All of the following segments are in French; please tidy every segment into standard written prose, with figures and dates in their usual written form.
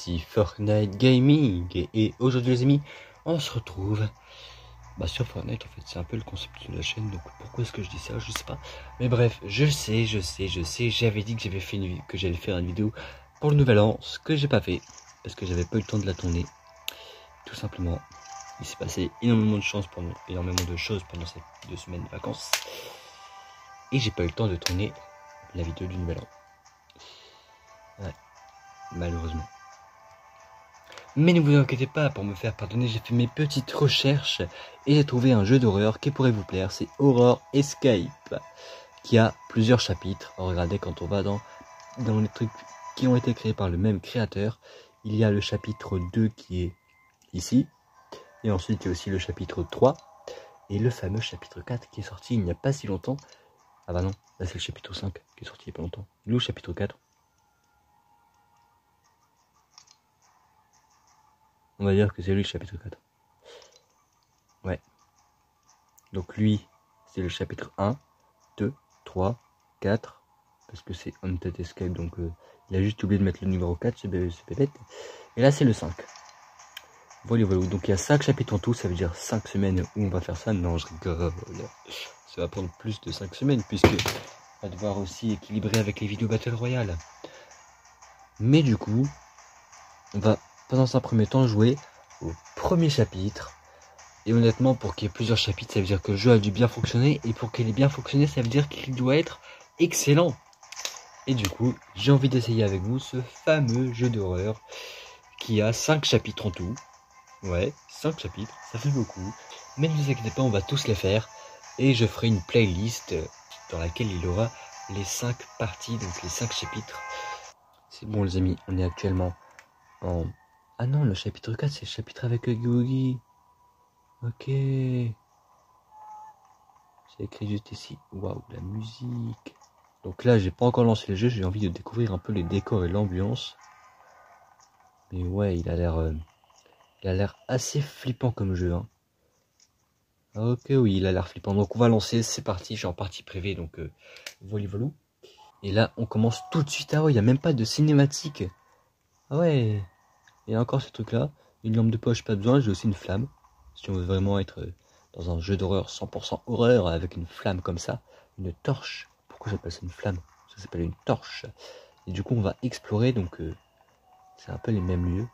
ici Fortnite Gaming et aujourd'hui les amis on se retrouve sur Fortnite. En fait c'est un peu le concept de la chaîne, donc pourquoi est-ce que je dis ça, je sais pas, mais bref, je sais, j'avais dit que j'allais faire une vidéo pour le nouvel an, ce que j'ai pas fait parce que j'avais pas eu le temps de la tourner, tout simplement. Il s'est passé énormément de choses pendant ces 2 semaines de vacances et j'ai pas eu le temps de tourner la vidéo du nouvel an. Ouais, malheureusement. Mais ne vous inquiétez pas, pour me faire pardonner, j'ai fait mes petites recherches et j'ai trouvé un jeu d'horreur qui pourrait vous plaire. C'est Horror Escape, qui a plusieurs chapitres. Alors, regardez, quand on va dans les trucs qui ont été créés par le même créateur, il y a le chapitre 2 qui est ici. Et ensuite, il y a aussi le chapitre 3 et le fameux chapitre 4 qui est sorti il n'y a pas si longtemps. Ah bah non, là c'est le chapitre 5 qui est sorti il n'y a pas longtemps. Nous, chapitre 4. On va dire que c'est lui le chapitre 4. Ouais. Donc lui, c'est le chapitre 1, 2, 3, 4. Parce que c'est Haunted Escape, donc il a juste oublié de mettre le numéro 4, c'est bête. Et là c'est le 5. Voilà. Donc il y a 5 chapitres en tout, ça veut dire 5 semaines où on va faire ça. Non, je rigole. Ça va prendre plus de 5 semaines, puisque on va devoir aussi équilibrer avec les vidéos Battle Royale. Mais du coup, on va, dans un premier temps, jouer au premier chapitre. Et honnêtement, pour qu'il y ait plusieurs chapitres, ça veut dire que le jeu a dû bien fonctionner. Et pour qu'il ait bien fonctionné, ça veut dire qu'il doit être excellent. Et du coup, j'ai envie d'essayer avec vous ce fameux jeu d'horreur qui a 5 chapitres en tout. Ouais, 5 chapitres, ça fait beaucoup. Mais ne vous inquiétez pas, on va tous les faire. Et je ferai une playlist dans laquelle il y aura les 5 parties, donc les 5 chapitres. C'est bon les amis, on est actuellement en... Ah non, le chapitre 4, c'est le chapitre avec Huggy Wuggy. Ok. C'est écrit juste ici. Waouh, la musique. Donc là, j'ai pas encore lancé le jeu, j'ai envie de découvrir un peu les décors et l'ambiance. Mais ouais, il a l'air assez flippant comme jeu. Hein. Ok, oui, il a l'air flippant. Donc on va lancer, c'est parti, je suis en partie privée, donc voilà. Et là, on commence tout de suite. Ah ouais, il n'y a même pas de cinématique. Ah ouais, il y a encore ce truc-là. Une lampe de poche, pas besoin, j'ai aussi une flamme. Si on veut vraiment être dans un jeu d'horreur 100% horreur avec une flamme comme ça, une torche. Pourquoi j'appelle ça une flamme? Ça s'appelle une torche. Et du coup, on va explorer, donc c'est un peu les mêmes lieux,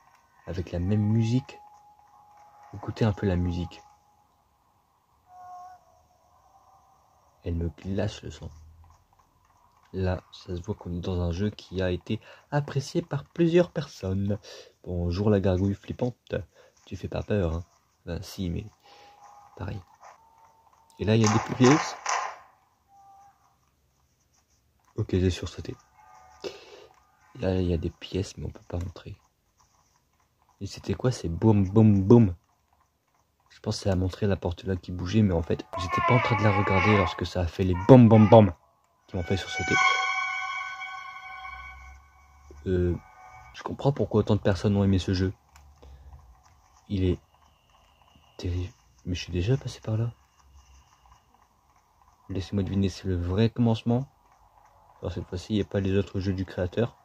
avec la même musique. Écoutez un peu la musique. Elle me glace le sang. Là, ça se voit qu'on est dans un jeu qui a été apprécié par plusieurs personnes. Bonjour la gargouille flippante. Tu fais pas peur, hein? Ben si, mais pareil. Et là, il y a des pièces. Ok, j'ai sursauté. Là, il y a des pièces, mais on peut pas entrer. Et c'était quoi? C'est boum, boum, boum. Je pense que ça a montré la porte là qui bougeait, mais en fait, j'étais pas en train de la regarder lorsque ça a fait les boum, boum, boum qui m'ont fait sursauter. Je comprends pourquoi autant de personnes ont aimé ce jeu. Il est terrible. Mais je suis déjà passé par là. Laissez-moi deviner, c'est le vrai commencement. Alors cette fois-ci, il n'y a pas les autres jeux du créateur.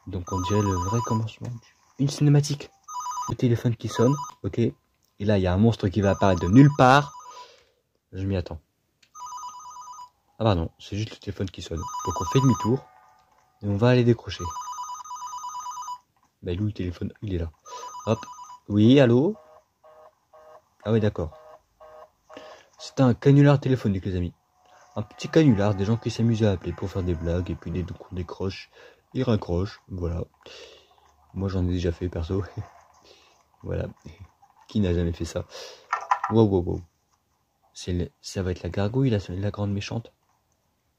Donc on dirait le vrai commencement. Une cinématique. Le téléphone qui sonne, ok. Et là, il y a un monstre qui va apparaître de nulle part. Je m'y attends. Ah bah non, c'est juste le téléphone qui sonne. Donc on fait demi-tour. Et on va aller décrocher. Bah lui, le téléphone, il est là. Hop. Oui, allô? Ah oui, d'accord. C'est un canular téléphonique, les amis. Un petit canular, des gens qui s'amusent à appeler pour faire des blagues, et puis dès qu'on décroche, ils raccrochent, voilà. Moi j'en ai déjà fait, perso. Voilà. Qui n'a jamais fait ça? Wow. Ça va être la gargouille, la grande méchante.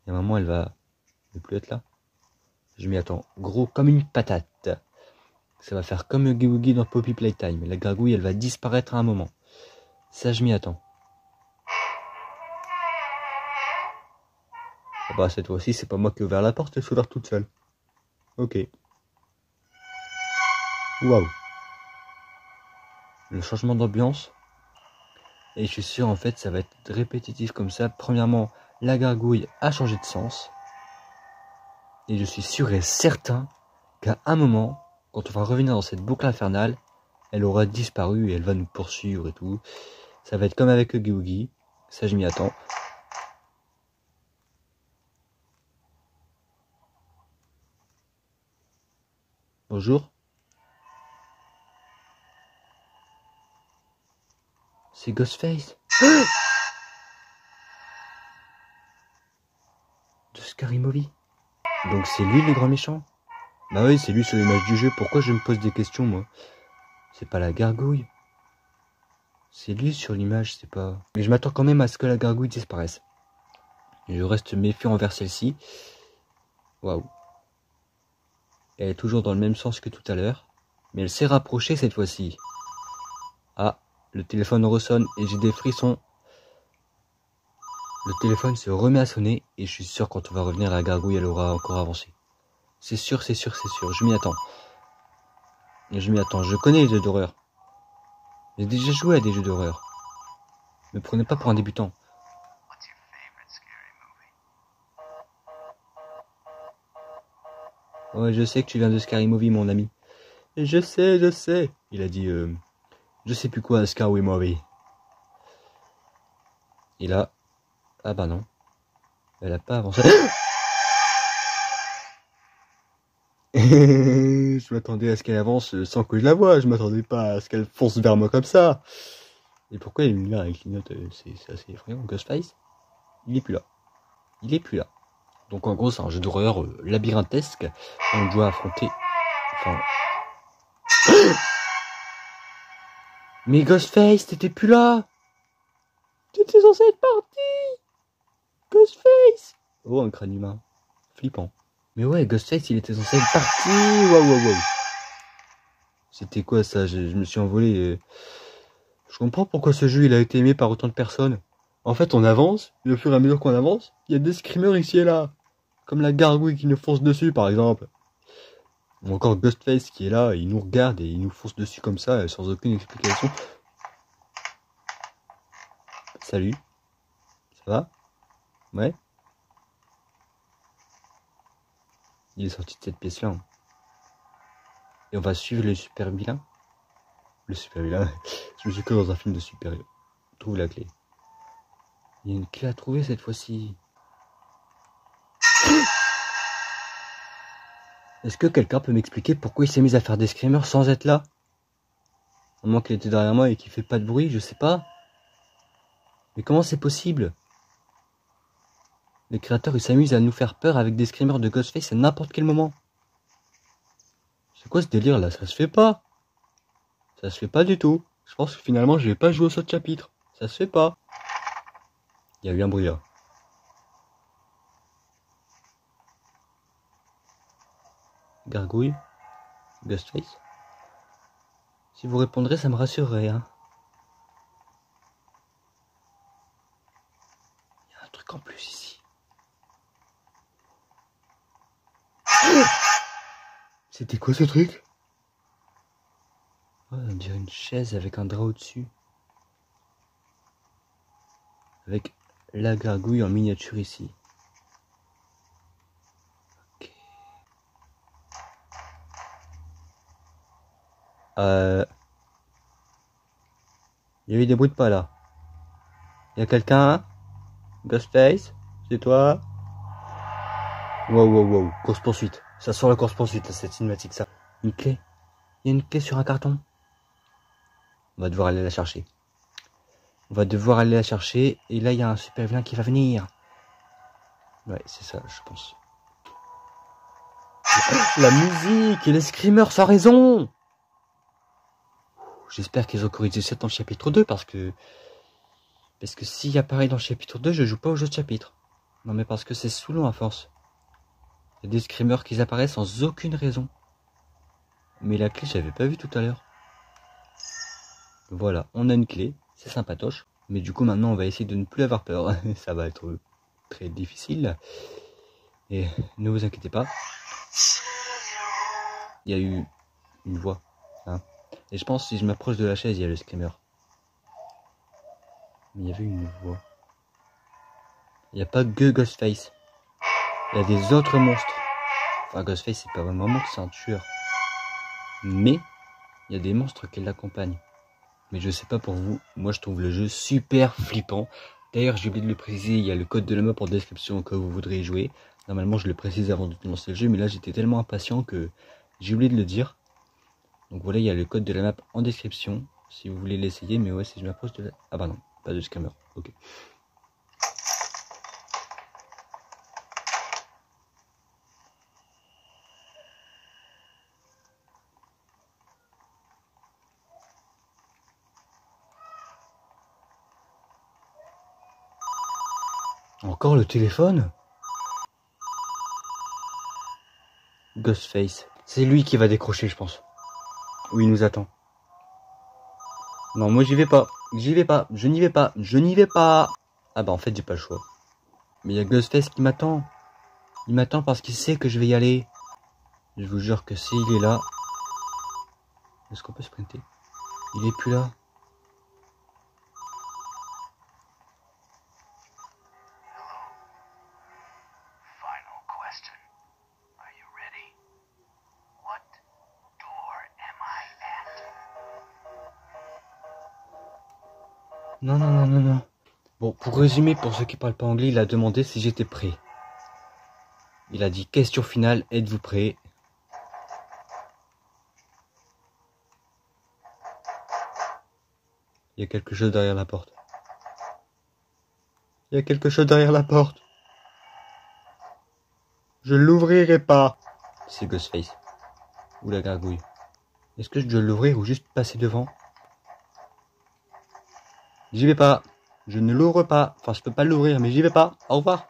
Et à un moment, elle va ne plus être là. Je m'y attends. Gros comme une patate. Ça va faire comme Huggy Wuggy dans Poppy Playtime. La gargouille, elle va disparaître à un moment. Ça, je m'y attends. Ah bah, cette fois-ci, c'est pas moi qui ai ouvert la porte, elle s'ouvre toute seule. Ok. Waouh. Le changement d'ambiance. Et je suis sûr, en fait, ça va être répétitif comme ça. Premièrement, la gargouille a changé de sens. Et je suis sûr et certain qu'à un moment, quand on va revenir dans cette boucle infernale, elle aura disparu et elle va nous poursuivre et tout. Ça va être comme avec Huggy Wuggy. Ça, je m'y attends. Bonjour. C'est Ghostface. De Scary Movie. Donc c'est lui le grand méchant? Bah oui, c'est lui sur l'image du jeu. Pourquoi je me pose des questions, moi? C'est pas la gargouille. C'est lui sur l'image, c'est pas... Mais je m'attends quand même à ce que la gargouille disparaisse. Je reste méfiant envers celle-ci. Waouh. Elle est toujours dans le même sens que tout à l'heure. Mais elle s'est rapprochée cette fois-ci. Ah, le téléphone ressonne et j'ai des frissons. Le téléphone se remet à sonner et je suis sûr quand on va revenir, la gargouille, elle aura encore avancé. C'est sûr, c'est sûr, c'est sûr. Je m'y attends. Je m'y attends. Je connais les jeux d'horreur. J'ai déjà joué à des jeux d'horreur. Me prenez pas pour un débutant. Ouais, je sais que tu viens de Scary Movie, mon ami. Et je sais, je sais. Il a dit, je sais plus quoi, Scary Movie. Et là, ah bah non. Elle a pas avancé. Je m'attendais à ce qu'elle avance sans que je la voie. Je m'attendais pas à ce qu'elle fonce vers moi comme ça. Et pourquoi il est venu là avec clignote? C'est assez effrayant. Ghostface, il est plus là. Il est plus là. Donc en gros, c'est un jeu d'horreur labyrinthesque. On doit affronter... Enfin... Mais Ghostface, t'étais plus là. T'étais censé être parti. Ghostface. Oh, un crâne humain. Flippant. Mais ouais, Ghostface, il était censé être parti. Waouh, waouh, waouh. C'était quoi ça? Je me suis envolé. Je comprends pourquoi ce jeu il a été aimé par autant de personnes. En fait, on avance, et au fur et à mesure qu'on avance, il y a des screamers ici et là. Comme la gargouille qui nous fonce dessus, par exemple. Ou encore Ghostface qui est là, il nous regarde et il nous fonce dessus comme ça, sans aucune explication. Salut. Ça va? Ouais? Il est sorti de cette pièce-là. Hein. Et on va suivre le super vilain. Le super vilain. Je me suis que dans un film de super-héros. Trouve la clé. Il y a une clé à trouver cette fois-ci. Est-ce que quelqu'un peut m'expliquer pourquoi il s'est mis à faire des screamers sans être là? À moins qu'il était derrière moi et qu'il fait pas de bruit, je sais pas. Mais comment c'est possible? Les créateurs ils s'amusent à nous faire peur avec des screamers de Ghostface à n'importe quel moment. C'est quoi ce délire là? Ça se fait pas. Ça se fait pas du tout. Je pense que finalement je vais pas jouer au saut de chapitre. Ça se fait pas. Il y a eu un bruit là. Gargouille? Ghostface? Si vous répondrez, ça me rassurerait, hein. Il y a un truc en plus ici. C'était quoi ce truc? Oh, on dirait une chaise avec un drap au-dessus. Avec la gargouille en miniature ici. Ok. Il y a eu des bruits de pas là. Il y a quelqu'un? Ghostface? C'est toi? Wow, wow, wow. Course poursuite. Ça sort la course poursuite, cette cinématique, ça. Une clé. Il y a une clé sur un carton. On va devoir aller la chercher. On va devoir aller la chercher. Et là, il y a un super vilain qui va venir. Ouais, c'est ça, je pense. La musique et les screamers sans raison. J'espère qu'ils ont corrigé ça dans le chapitre 2 parce que s'il y a pareil dans le chapitre 2, je joue pas au jeu de chapitre. Non mais parce que c'est saoulant à force. Il y a des screamers qui apparaissent sans aucune raison. Mais la clé, j'avais pas vu tout à l'heure. Voilà, on a une clé, c'est sympatoche. Mais du coup maintenant on va essayer de ne plus avoir peur. Ça va être très difficile. Et ne vous inquiétez pas. Il y a eu une voix. Hein. Et je pense que si je m'approche de la chaise, il y a le screamer. Mais il y avait une voix. Il n'y a pas que Ghostface. Il y a des autres monstres. Enfin, Ghostface, c'est pas vraiment un monstre, c'est un tueur. mais il y a des monstres qui l'accompagnent. Mais je sais pas pour vous, moi je trouve le jeu super flippant. D'ailleurs, j'ai oublié de le préciser, il y a le code de la map en description que vous voudriez jouer. Normalement, je le précise avant de lancer le jeu, mais là j'étais tellement impatient que j'ai oublié de le dire. Donc voilà, il y a le code de la map en description, si vous voulez l'essayer. Mais ouais, si je m'approche de la... Ah bah non, pas de scammer, ok. Encore le téléphone? Ghostface. C'est lui qui va décrocher, je pense. Oui, il nous attend. Non, moi j'y vais pas. J'y vais pas. Je n'y vais pas. Je n'y vais pas. Ah bah en fait, j'ai pas le choix. Mais il y a Ghostface qui m'attend. Il m'attend parce qu'il sait que je vais y aller. Je vous jure que s'il est là... Est-ce qu'on peut sprinter? Il est plus là. Non, non, non, non, non. Bon, pour résumer, pour ceux qui parlent pas anglais, il a demandé si j'étais prêt. Il a dit question finale, êtes-vous prêt? Il y a quelque chose derrière la porte. Il y a quelque chose derrière la porte. Je l'ouvrirai pas. C'est Ghostface. Ou la gargouille. Est-ce que je dois l'ouvrir ou juste passer devant? J'y vais pas. Je ne l'ouvre pas. Enfin, je peux pas l'ouvrir, mais j'y vais pas. Au revoir.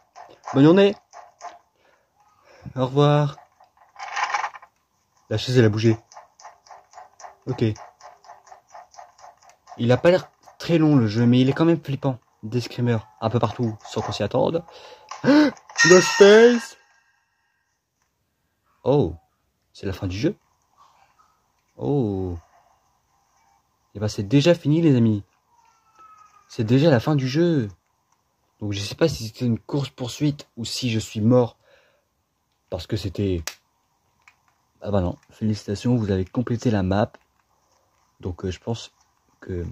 Bonne journée. Au revoir. La chaise, elle a bougé. Ok. Il a pas l'air très long le jeu, mais il est quand même flippant. Des screamers un peu partout, sans qu'on s'y attende. Ghostface. Oh. C'est la fin du jeu. Oh. Et bah c'est déjà fini les amis. C'est déjà la fin du jeu. Donc je sais pas si c'était une course poursuite ou si je suis mort. Parce que c'était... Ah bah non, félicitations, vous avez complété la map. Donc je pense que...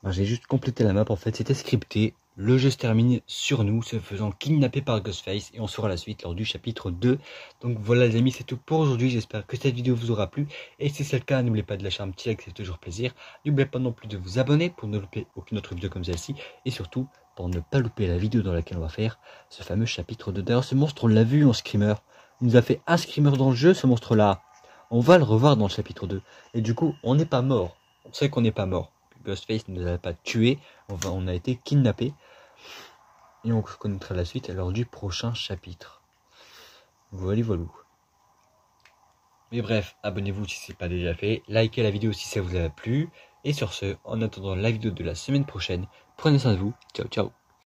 Ben, j'ai juste complété la map en fait, c'était scripté. Le jeu se termine sur nous, se faisant kidnapper par Ghostface. Et on saura la suite lors du chapitre 2. Donc voilà les amis, c'est tout pour aujourd'hui. J'espère que cette vidéo vous aura plu. Et si c'est le cas, n'oubliez pas de lâcher un petit like, c'est toujours plaisir. N'oubliez pas non plus de vous abonner pour ne louper aucune autre vidéo comme celle-ci. Et surtout, pour ne pas louper la vidéo dans laquelle on va faire ce fameux chapitre 2. D'ailleurs, ce monstre, on l'a vu en screamer. Il nous a fait un screamer dans le jeu, ce monstre-là. On va le revoir dans le chapitre 2. Et du coup, on n'est pas mort. On sait qu'on n'est pas mort. Ghostface ne nous a pas tué, on a été kidnappé. Et on connaîtra la suite lors du prochain chapitre. Voilà, voilà. Mais bref, abonnez-vous si ce n'est pas déjà fait. Likez la vidéo si ça vous a plu. Et sur ce, en attendant la vidéo de la semaine prochaine, prenez soin de vous. Ciao, ciao.